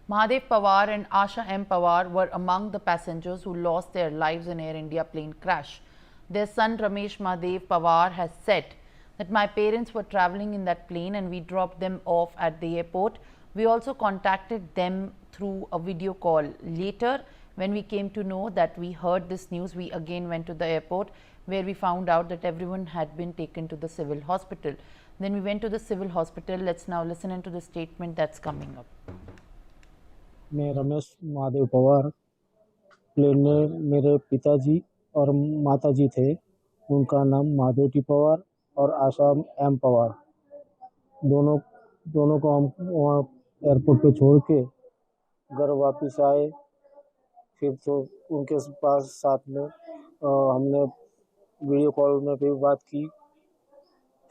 Mahadev Pawar and Asha M. Pawar were among the passengers who lost their lives in Air India plane crash. Their son Ramesh Mahadev Pawar has said that my parents were traveling in that plane and we dropped them off at the airport. We also contacted them through a video call. Later, when we came to know that we heard this news, we again went to the airport where we found out that everyone had been taken to the civil hospital. Then we went to the civil hospital. Let's now listen into the statement that's coming up. मैं Ramesh Mahadev Pawar plane में मेरे पिताजी और माताजी थे। उनका नाम Mahadev T Pawar और आशा एम पवार। दोनों को हम वहाँ एयरपोर्ट पे छोड़ के घर वापस आए। फिर तो उनके पास साथ में हमने वीडियो कॉल में भी बात की।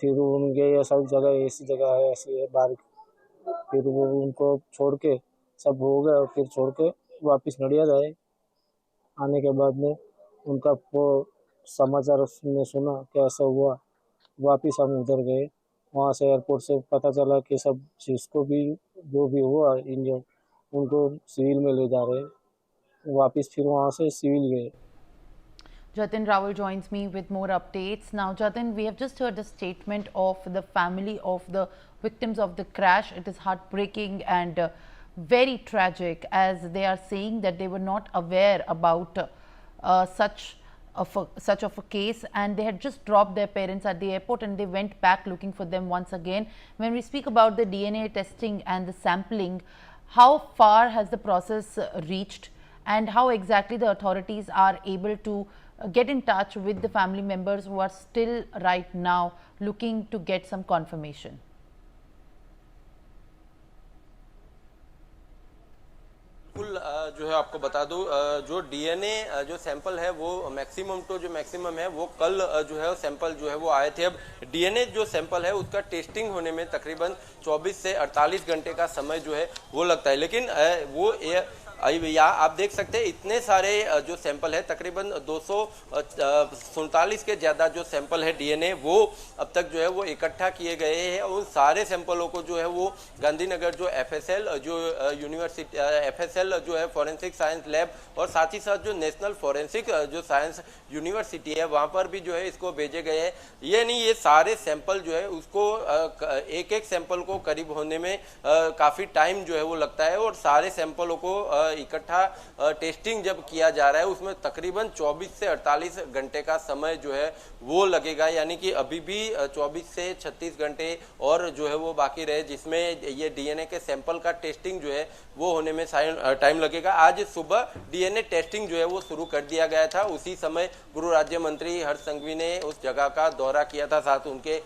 फिर उनके ये सब जगह ऐसी जगह है, ऐसी है बाहर। फिर वो उनको छोड़ के सब हो गया और फिर छोड़ के वापस नडियाद आए। आने के बाद में उनका वो समाचार में सुना कि ऐसा हुआ। वापस हम उधर गए। वहाँ से एयरपोर्ट से पता चला कि सब जिसको भी जो भी हुआ इंजन उनको सिविल में ले जा रहे हैं। वापस फिर वहाँ से सिविल गए। Jatin Rawal joins me with more updates. Now, Jatin, we have just heard the statement of the family of the victims of the crash. It is heartbreaking and very tragic, as they are saying that they were not aware about such of a case, and they had just dropped their parents at the airport and they went back looking for them once again. When we speak about the DNA testing and the sampling, how far has the process reached, and how exactly the authorities are able to get in touch with the family members who are still right now looking to get some confirmation? बिल्कुल जो है आपको बता दूं, जो DNA जो sample है वो मैक्सिमम है वो कल जो है सैंपल जो है वो आए थे। अब डीएनए जो सैंपल है उसका टेस्टिंग होने में तकरीबन 24 से 48 घंटे का समय जो है वो लगता है। लेकिन वो यहाँ आप देख सकते हैं इतने सारे जो सैंपल है, तकरीबन 247 के ज़्यादा जो सैंपल है डीएनए वो अब तक जो है वो इकट्ठा किए गए हैं। और उन सारे सैंपलों को जो है वो गांधीनगर जो एफएसएल जो यूनिवर्सिटी एफएसएल जो है फॉरेंसिक साइंस लैब और साथ ही साथ जो नेशनल फॉरेंसिक जो साइंस यूनिवर्सिटी है वहाँ पर भी जो है इसको भेजे गए हैं। ये नहीं, ये सारे सैंपल जो है उसको एक एक सैंपल को करीब होने में काफ़ी टाइम जो है वो लगता है। और सारे सैंपलों को इकट्ठा टेस्टिंग जब किया जा रहा है उसमें तकरीबन 24 से 48 घंटे का समय जो है वो लगेगा। यानी कि अभी भी 24 से 36 घंटे और जो है वो बाकी रहे, जिसमें ये डीएनए के सैंपल का टेस्टिंग जो है वो होने में टाइम लगेगा। आज सुबह डीएनए टेस्टिंग जो है वो शुरू कर दिया गया था। उसी समय गृह राज्य मंत्री हर्ष संघवी ने उस जगह का दौरा किया था, साथ उनके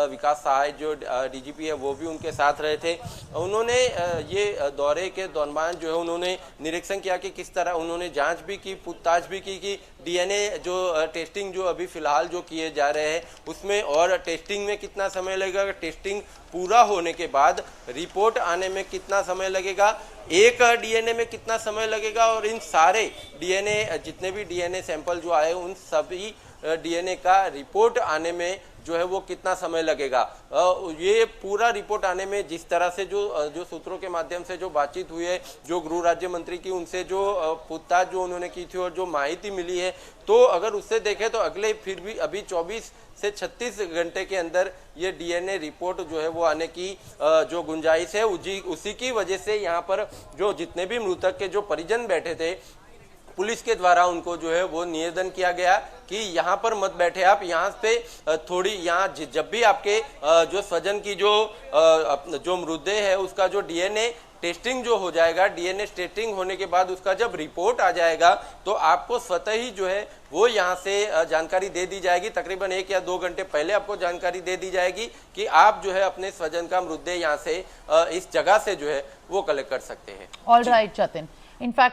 विकास सहाय जो डीजीपी है वो भी उनके साथ रहे थे। उन्होंने ये दौरे के दौरान जो है उन्होंने निरीक्षण किया कि किस तरह उन्होंने जांच भी की, पूछताछ भी की कि डीएनए जो टेस्टिंग जो अभी फिलहाल जो किए जा रहे हैं उसमें और टेस्टिंग में कितना समय लगेगा, टेस्टिंग पूरा होने के बाद रिपोर्ट आने में कितना समय लगेगा, एक डीएनए में कितना समय लगेगा, और इन सारे डीएनए जितने भी डीएनए सैंपल जो आए उन सभी डीएनए का रिपोर्ट आने में जो है वो कितना समय लगेगा। ये पूरा रिपोर्ट आने में जिस तरह से जो सूत्रों के माध्यम से जो बातचीत हुई है, जो गृह राज्य मंत्री की उनसे जो पूछताछ जो उन्होंने की थी और जो माहिती मिली है, तो अगर उससे देखें तो अगले फिर भी अभी 24 से 36 घंटे के अंदर ये डीएनए रिपोर्ट जो है वो आने की जो गुंजाइश है। उसी की वजह से यहाँ पर जो जितने भी मृतक के जो परिजन बैठे थे, पुलिस के द्वारा उनको जो है वो निवेदन किया गया कि यहाँ पर मत बैठे आप, यहाँ पे थोड़ी यहाँ जब भी आपके जो स्वजन की जो मृतदेह है उसका जो डीएनए टेस्टिंग जो हो जाएगा, डीएनए टेस्टिंग होने के बाद उसका जब रिपोर्ट आ जाएगा तो आपको स्वतः ही जो है वो यहाँ से जानकारी दे दी जाएगी। तकरीबन 1 या 2 घंटे पहले आपको जानकारी दे दी जाएगी कि आप जो है अपने स्वजन का मृतदेह यहाँ से इस जगह से जो है वो कलेक्ट कर सकते हैं। All right Jatin, in fact